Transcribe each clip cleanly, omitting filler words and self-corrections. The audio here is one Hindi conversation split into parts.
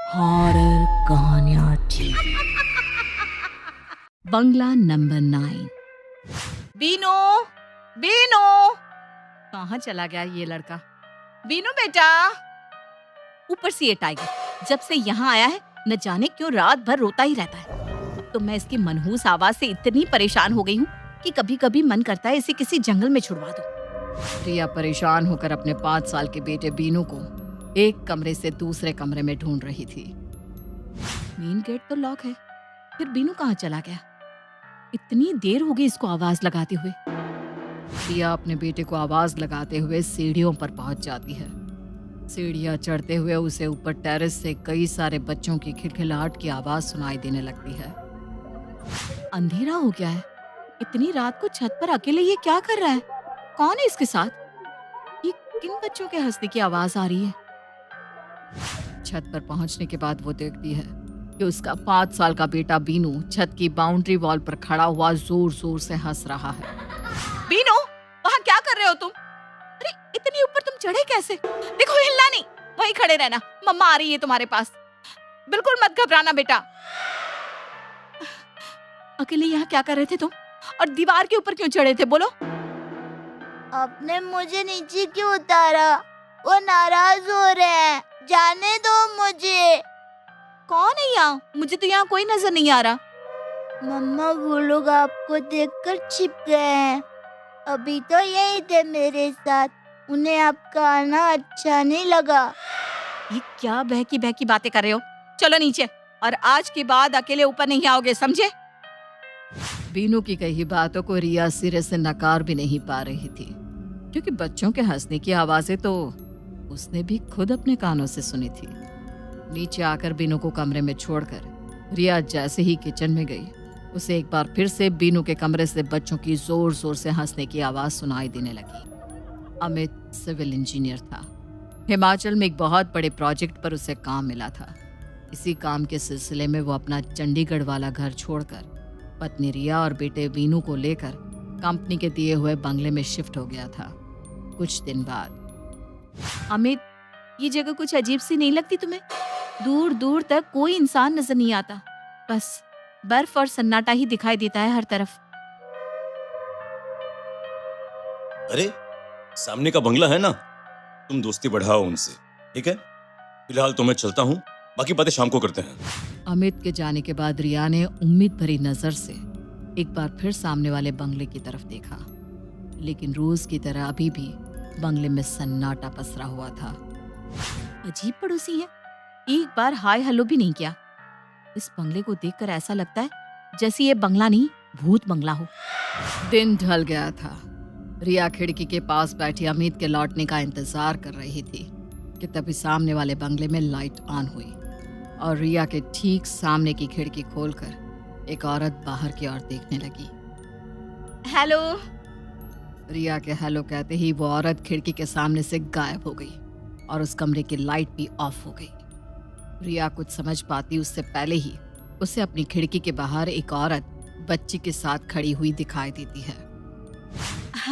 हॉरर कहानियाँ टीवी। बंगला नंबर 9। बीनू, बीनू, कहाँ चला गया ये लड़का? बीनू बेटा। ऊपर से ये टाइगर जब से यहाँ आया है न जाने क्यों रात भर रोता ही रहता है। अब तो मैं इसकी मनहूस आवाज से इतनी परेशान हो गई हूँ कि कभी कभी मन करता है इसे किसी जंगल में छुड़वा दूं। रिया परेशान होकर अपने 5 साल के बेटे बीनू को एक कमरे से दूसरे कमरे में ढूंढ रही थी। मेन गेट तो लॉक है, फिर बीनू कहाँ चला गया? इतनी देर हो गई इसको आवाज लगाते हुए। रिया अपने बेटे को आवाज लगाते हुए सीढ़ियों पर पहुंच जाती है। सीढ़ियां चढ़ते हुए उसे ऊपर टेरेस से कई सारे बच्चों की खिलखिलाहट की आवाज सुनाई देने लगती है। अंधेरा हो गया है, इतनी रात को छत पर अकेले ये क्या कर रहा है? कौन है इसके साथ? ये किन बच्चों के हंसने की आवाज आ रही है? छत पर पहुंचने के बाद वो देखती है कि उसका 5 साल का बेटा बीनू छत की बाउंड्री वॉल पर खड़ा हुआ जोर जोर से हंस रहा है। बीनू, वहाँ क्या कर रहे हो तुम? अरे इतनी ऊपर तुम चढ़े कैसे? देखो हिलना नहीं, वहीं खड़े रहना, मम्मा आ रही है तुम्हारे पास। बिल्कुल मत घबराना बेटा। अकेले यहाँ क्या कर रहे थे तुम? और दीवार के ऊपर क्यों चढ़े थे बोलो? आपने मुझे नीचे क्यों उतारा? वो नाराज हो रहे हैं, जाने दो मुझे। कौन है यहाँ? मुझे तो यहाँ कोई नजर नहीं आ रहा। मम्मा वो लोग आपको देखकर छिप गए हैं। अभी तो यही थे मेरे साथ, उन्हें आपका आना अच्छा नहीं लगा। ये क्या बहकी बहकी बातें कर रहे हो? चलो नीचे, और आज के बाद अकेले ऊपर नहीं आओगे, समझे? बीनू की कही बातों को रिया सिरे से नकार भी नहीं पा रही थी, क्योंकि बच्चों के हंसने की आवाजें तो उसने भी खुद अपने कानों से सुनी थी। नीचे आकर बीनू को कमरे में छोड़कर रिया जैसे ही किचन में गई, उसे एक बार फिर से बीनू के कमरे से बच्चों की जोर जोर से हंसने की आवाज सुनाई देने लगी। अमित सिविल इंजीनियर था। हिमाचल में एक बहुत बड़े प्रोजेक्ट पर उसे काम मिला था। इसी काम के सिलसिले में वो अपना चंडीगढ़ वाला घर छोड़कर पत्नी रिया और बेटे बीनू को लेकर कंपनी के दिए हुए बंगले में शिफ्ट हो गया था। कुछ दिन बाद, अमित, ये जगह कुछ अजीब सी नहीं लगती तुम्हें? दूर दूर तक कोई इंसान नजर नहीं आता, बस बर्फ और सन्नाटा ही दिखाई देता है हर तरफ। अरे सामने का बंगला है ना, तुम दोस्ती बढ़ाओ उनसे, ठीक है? फिलहाल तो मैं चलता हूँ, बाकी बातें शाम को करते हैं। अमित के जाने के बाद रिया ने उम्मीद भरी नजर से एक बार फिर सामने वाले बंगले की तरफ देखा, लेकिन रोज की तरह अभी भी बंगले में सन्नाटा पसरा हुआ था। अजीब पड़ोसी है, एक बार हाय हेलो भी नहीं किया। इस बंगले को देखकर ऐसा लगता है जैसे ये बंगला नहीं, भूत बंगला हो। दिन ढल गया था। रिया खिड़की के पास बैठी अमित के लौटने का इंतजार कर रही थी कि तभी सामने वाले बंगले में लाइट ऑन हुई और रिया के ठीक सामने की खिड़की खोलकर एक औरत बाहर की ओर देखने लगी। हेलो। रिया के हेलो कहते ही वो औरत खिड़की के सामने से गायब हो गई और उस कमरे की लाइट भी ऑफ हो गई। रिया कुछ समझ पाती उससे पहले ही उसे अपनी खिड़की के बाहर एक औरत बच्ची के साथ खड़ी हुई दिखाई देती है।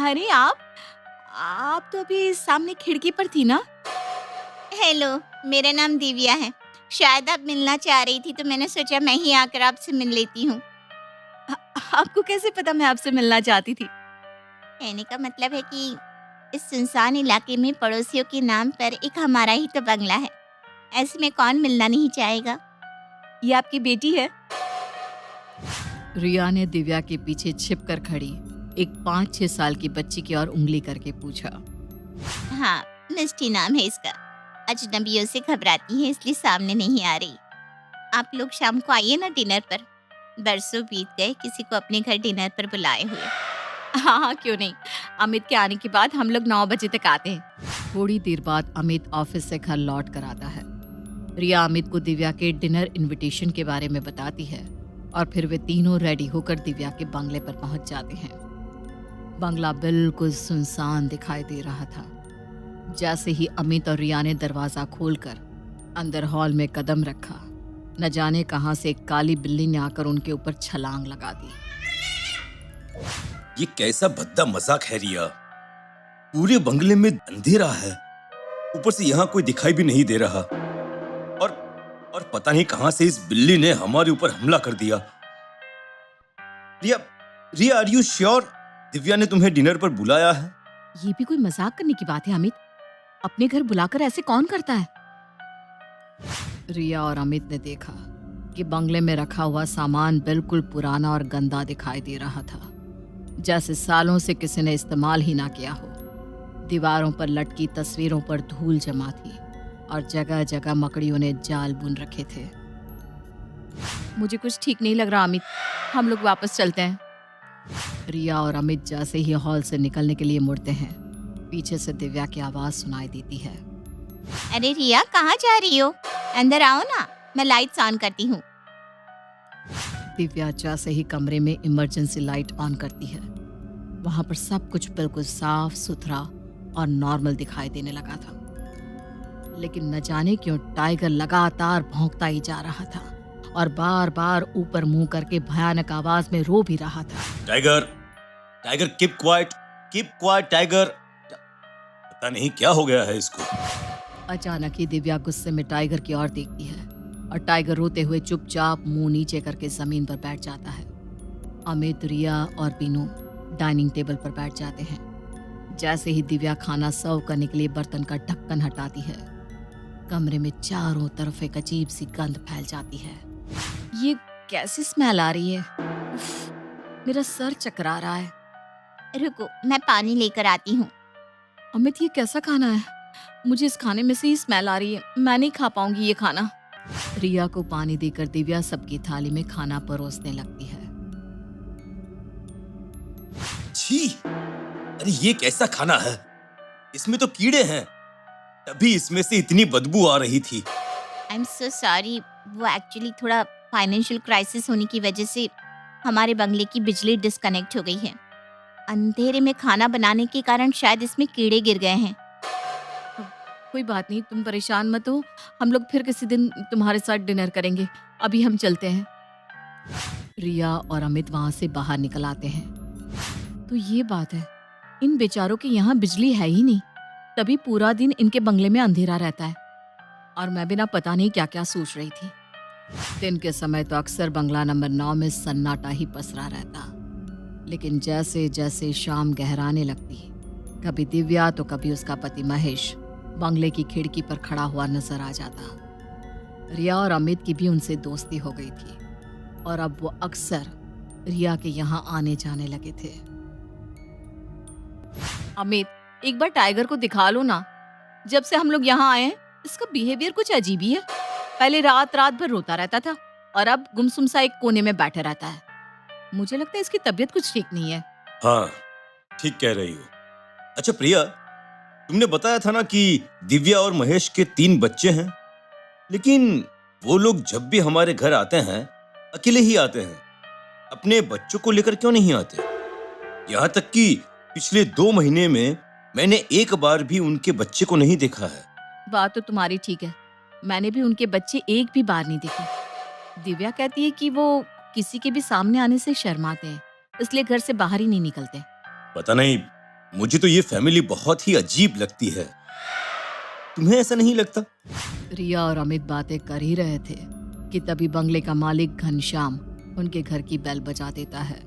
अरे आप तो अभी सामने खिड़की पर थी ना? हेलो, मेरा नाम दिव्या है। शायद आप मिलना चाह रही थी, तो मैंने सोचा मैं ही आकर आपसे मिल लेती हूँ। आपको कैसे पता मैं आपसे मिलना चाहती थी? कहने का मतलब है कि इस सुनसान इलाके में पड़ोसियों के नाम पर एक हमारा ही तो बंगला है, ऐसे में कौन मिलना नहीं चाहेगा। ये आपकी बेटी है? रिया ने दिव्या के पीछे छिपकर खड़ी एक 5-6 साल की बच्ची की ओर उंगली करके पूछा। हाँ, मिष्टी नाम है इसका। अजनबियों से घबराती है, इसलिए सामने नहीं आ रही। आप लोग शाम को आइए ना डिनर पर। बरसों बीत गए किसी को अपने घर डिनर पर बुलाए हुए। हाँ, क्यों नहीं। अमित के आने के बाद हम लोग 9 बजे तक आते हैं। थोड़ी देर बाद अमित ऑफिस से घर लौट कर आता है। रिया अमित को दिव्या के डिनर इनविटेशन के बारे में बताती है और फिर वे तीनों रेडी होकर दिव्या के बंगले पर पहुंच जाते हैं। बंगला बिल्कुल सुनसान दिखाई दे रहा था। जैसे ही अमित और रिया ने दरवाजा खोलकर अंदर हॉल में कदम रखा, न जाने कहां से एक काली बिल्ली ने आकर उनके ऊपर छलांग लगा दी। ये कैसा भद्दा मजाक है रिया? पूरे बंगले में अंधेरा है, ऊपर से यहाँ कोई दिखाई भी नहीं दे रहा, और पता नहीं कहां से इस बिल्ली ने हमारे ऊपर हमला कर दिया। रिया, रिया, आर यू श्योर दिव्या ने तुम्हें डिनर पर बुलाया है? ये भी कोई मजाक करने की बात है अमित? अपने घर बुलाकर ऐसे कौन करता है? रिया और अमित ने देखा कि बंगले में रखा हुआ सामान बिल्कुल पुराना और गंदा दिखाई दे रहा था, जैसे सालों से किसी ने इस्तेमाल ही ना किया हो। दीवारों पर लटकी तस्वीरों पर धूल जमा थी और जगह जगह मकड़ियों ने जाल बुन रखे थे। मुझे कुछ ठीक नहीं लग रहा अमित, हम लोग वापस चलते हैं। रिया और अमित जैसे ही हॉल से निकलने के लिए मुड़ते हैं, पीछे से दिव्या की आवाज सुनाई देती है। अरे रिया, कहाँ जा रही हो? अंदर आओ ना, मैं लाइट्स ऑन करती हूँ। दिव्या जैसे ही कमरे में इमरजेंसी लाइट ऑन करती है, वहां पर सब कुछ बिल्कुल साफ सुथरा और नॉर्मल दिखाई देने लगा था। लेकिन न जाने क्यों टाइगर लगातार भौंकता ही जा रहा था और बार बार ऊपर मुंह करके भयानक आवाज में रो भी रहा था। Tiger, tiger, keep quiet tiger. पता नहीं क्या हो गया है इसको। अचानक ही दिव्या गुस्से में टाइगर की ओर देखती है और टाइगर रोते हुए चुपचाप मुंह नीचे करके जमीन पर बैठ जाता है। अमित, रिया और बीनू डाइनिंग टेबल पर बैठ जाते हैं। जैसे ही दिव्या खाना सर्व करने के लिए बर्तन का ढक्कन हटाती है, कमरे में चारों तरफ एक अजीब सी गंध फैल जाती है। ये कैसी स्मेल आ रही है? उफ, मेरा सर चकरा रहा है। रुको, मैं पानी लेकर आती हूँ। अमित, ये कैसा खाना है? मुझे इस खाने में से ही स्मेल आ रही है, मैं नहीं खा पाऊंगी ये खाना। रिया को पानी देकर दिव्या सबकी थाली में खाना परोसने लगती है। छी, अरे ये कैसा खाना है? इसमें तो कीड़े हैं, तभी इसमें से इतनी बदबू आ रही थी। आई एम सो सॉरी, वो एक्चुअली थोड़ा फाइनेंशियल क्राइसिस होने की वजह से हमारे बंगले की बिजली डिस्कनेक्ट हो गई है। अंधेरे में खाना बनाने के कारण शायद इसमें कीड़े गिर गए हैं। कोई बात नहीं, तुम परेशान मत हो, हम लोग फिर किसी दिन तुम्हारे साथ डिनर करेंगे। अभी हम चलते हैं। रिया और अमित वहां से बाहर निकल आते हैं। तो ये बात है, इन बेचारों के यहाँ बिजली है ही नहीं, तभी पूरा दिन इनके बंगले में अंधेरा रहता है। और मैं भी ना पता नहीं क्या क्या सोच रही थी। दिन के समय तो अक्सर बंगला नंबर 9 में सन्नाटा ही पसरा रहता, लेकिन जैसे जैसे शाम गहराने लगती, कभी दिव्या तो कभी उसका पति महेश बंगले की खिड़की पर खड़ा हुआ नजर आ जाता। रिया और अमित की भी उनसे दोस्ती हो गई थी और अब वो अक्सर रिया के यहाँ आने जाने लगे थे। अमित, एक बार टाइगर को दिखा लो ना। जब से हम लोग यहाँ आए हैं, इसका बिहेवियर कुछ अजीब ही है। पहले रात रात भर रोता रहता था और अब गुमसुम सा एक कोने में बैठा रहता है। मुझे लगता है इसकी तबीयत कुछ ठीक नहीं है। हाँ, ठीक कह रही हो। अच्छा प्रिया, तुमने बताया था ना कि दिव्या और महेश के 3 बच्चे हैं, लेकिन वो लोग जब भी हमारे घर आते हैं अकेले ही आते हैं, अपने बच्चों को लेकर क्यों नहीं आते? यहाँ तक कि पिछले 2 महीने में मैंने एक बार भी उनके बच्चे को नहीं देखा है। बात तो तुम्हारी ठीक है, मैंने भी उनके बच्चे एक भी बार नहीं देखे। दिव्या कहती है कि वो किसी के भी सामने आने से शर्माते हैं, इसलिए घर से बाहर ही नहीं निकलते। पता नहीं, मुझे तो ये फैमिली बहुत ही अजीब लगती है। तुम्हें ऐसा नहीं लगता? रिया और अमित बातें कर ही रहे थे कि तभी बंगले का मालिक घनश्याम उनके घर की बेल बजा देता है।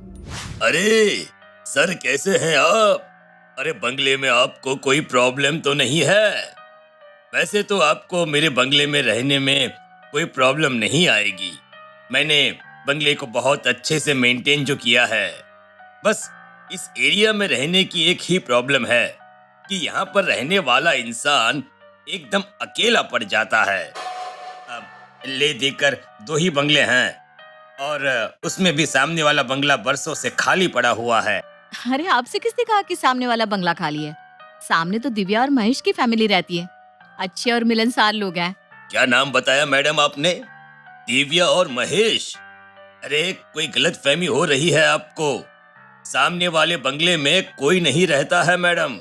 अरे सर, कैसे हैं आप? अरे बंगले में आपको कोई प्रॉब्लम तो नहीं है? वैसे तो आपको मेरे बंगले में रहने में कोई प्रॉब्लम नहीं आएगी। मैंने बंगले को बहुत अच्छे से मेंटेन जो किया है। बस इस एरिया में रहने की एक ही प्रॉब्लम है कि यहाँ पर रहने वाला इंसान एकदम अकेला पड़ जाता है। अब ले देकर 2 ही बंगले हैं और उसमें भी सामने वाला बंगला बरसों से खाली पड़ा हुआ है। अरे आपसे किसने कहा कि सामने वाला बंगला खाली है? सामने तो दिव्या और महेश की फैमिली रहती है, अच्छे और मिलनसार लोग हैं। क्या नाम बताया मैडम आपने? दिव्या और महेश? अरे कोई गलतफहमी हो रही है आपको। सामने वाले बंगले में कोई नहीं रहता है मैडम।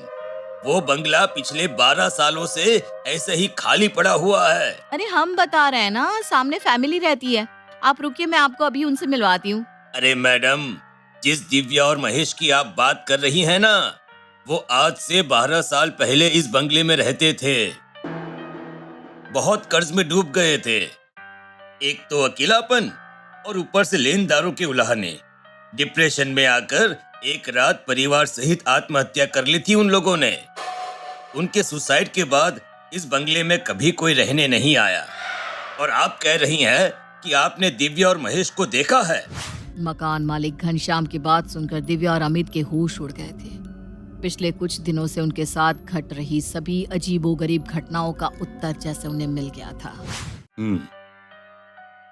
वो बंगला पिछले 12 सालों से ऐसे ही खाली पड़ा हुआ है। अरे हम बता रहे हैं ना, सामने फैमिली रहती है। आप रुकिए, मैं आपको अभी उनसे मिलवाती हूँ। अरे मैडम, जिस दिव्या और महेश की आप बात कर रही हैं ना, वो आज से 12 साल पहले इस बंगले में रहते थे। बहुत कर्ज में डूब गए थे, एक तो अकेलापन और ऊपर से लेनदारों के उलाहने। डिप्रेशन में आकर एक रात परिवार सहित आत्महत्या कर ली थी उन लोगों ने। उनके सुसाइड के बाद इस बंगले में कभी कोई रहने नहीं आया। और आप कह रही हैं कि आपने दिव्या और महेश को देखा है। मकान मालिक घनश्याम की बात सुनकर दिव्या और अमित के होश उड़ गए थे। पिछले कुछ दिनों से उनके साथ घट रही सभी अजीबोगरीब घटनाओं का उत्तर जैसे उन्हें मिल गया था।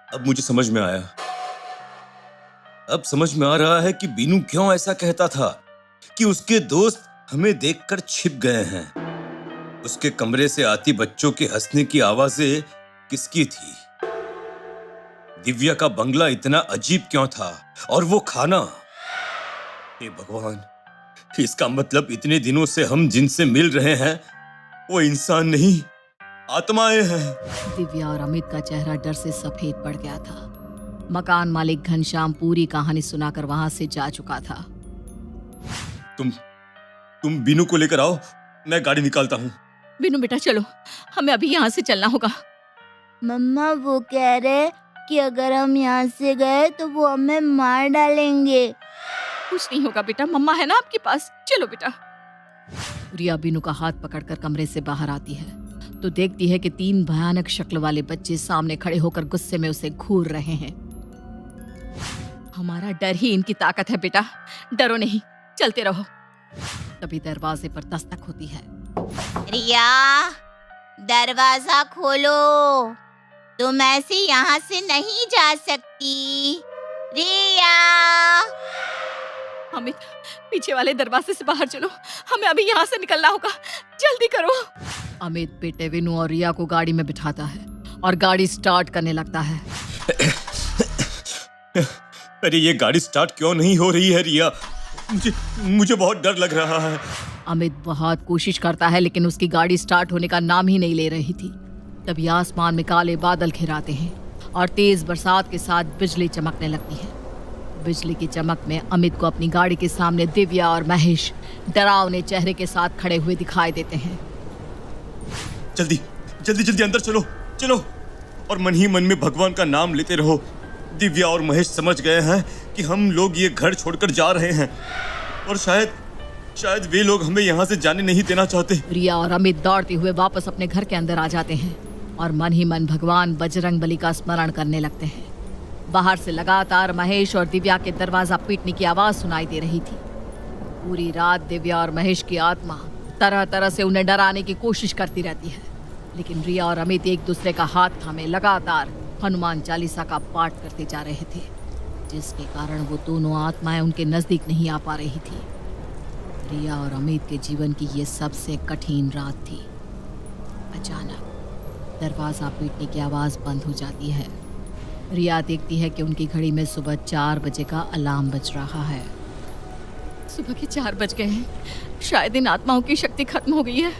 अब मुझे समझ में आया। अब समझ में आ रहा है कि बीनू क्यों ऐसा कहता था कि उसके दोस्त हमें देखकर छिप गए हैं। उसके कमरे से आती बच्चों के हंसने की आवाजें किसकी थी? दिव्या का बंगला इतना अजीब क्यों था? और वो खाना, हे भगवान, इसका मतलब इतने दिनों से हम जिनसे मिल रहे हैं वो इंसान नहीं, आत्माएं हैं। दिव्या और अमित का चेहरा डर से सफेद पड़ गया था। मकान मालिक घनश्याम पूरी कहानी सुनाकर वहां से जा चुका था। तुम बीनू को लेकर आओ, मैं गाड़ी निकालता हूँ। बीनू बेटा चलो, हमें अभी यहाँ से चलना होगा। मम्मा वो कह रहे कि अगर हम यहाँ से गए तो वो हमें मार डालेंगे। कुछ नहीं होगा बेटा, मम्मा है ना आपके पास, चलो बेटा। रिया बीनू का हाथ पकड़कर कमरे से बाहर आती है तो देखती है कि 3 भयानक शक्ल वाले बच्चे सामने खड़े होकर गुस्से में उसे घूर रहे हैं। हमारा डर ही इनकी ताकत है बेटा, डरो नहीं, चलते रहो। तभी दरवाजे पर दस्तक होती है। रिया, दरवाजा खोलो, तुम ऐसे यहाँ से नहीं जा सकती। रिया। अमित, पीछे वाले दरवाजे से बाहर चलो, हमें अभी यहाँ से निकलना होगा, जल्दी करो। अमित बेटे विनू और रिया को गाड़ी में बिठाता है और गाड़ी स्टार्ट करने लगता है। अरे ये गाड़ी स्टार्ट क्यों नहीं हो रही है रिया? मुझे बहुत डर लग रहा है। अमित बहुत कोशिश करता है लेकिन उसकी गाड़ी स्टार्ट होने का नाम ही नहीं ले रही थी। तभी आसमान में काले बादल घिराते हैं और तेज बरसात के साथ बिजली चमकने लगती है। बिजली की चमक में अमित को अपनी गाड़ी के सामने दिव्या और महेश डरावने चेहरे के साथ खड़े हुए दिखाई देते हैं। जल्दी जल्दी जल्दी अंदर चलो चलो, और मन ही मन में भगवान का नाम लेते रहो। दिव्या और महेश समझ गए हैं कि हम लोग ये घर छोड़कर जा रहे हैं और शायद वे लोग हमें यहाँ से जाने नहीं देना चाहते। रिया और अमित दौड़ते हुए वापस अपने घर के अंदर आ जाते हैं और मन ही मन भगवान बजरंगबली का स्मरण करने लगते हैं। बाहर से लगातार महेश और दिव्या के दरवाजा पीटने की आवाज सुनाई दे रही थी। पूरी रात दिव्या और महेश की आत्मा तरह तरह से उन्हें डराने की कोशिश करती रहती है, लेकिन रिया और अमित एक दूसरे का हाथ थामे लगातार हनुमान चालीसा का पाठ करते जा रहे थे, जिसके कारण वो दोनों आत्माएं उनके नजदीक नहीं आ पा रही थी। रिया और अमित के जीवन की ये सबसे कठिन रात थी। अचानक दरवाजा पीटने की आवाज बंद हो जाती है। रिया देखती है कि उनकी घड़ी में सुबह 4 बजे का अलार्म बज रहा है। सुबह के 4 बज गए हैं, शायद इन आत्माओं की शक्ति खत्म हो गई है।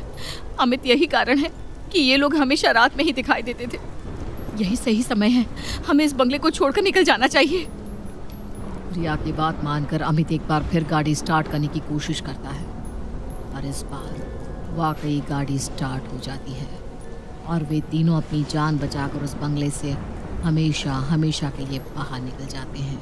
अमित, यही कारण है कि ये लोग हमेशा रात में ही दिखाई देते थे। यही सही समय है, हमें इस बंगले को छोड़कर निकल जाना चाहिए। रिया की बात मानकर अमित एक बार फिर गाड़ी स्टार्ट करने की कोशिश करता है और इस बार वाकई गाड़ी स्टार्ट हो जाती है और वे तीनों अपनी जान बचाकर उस बंगले से हमेशा हमेशा के लिए बाहर निकल जाते हैं।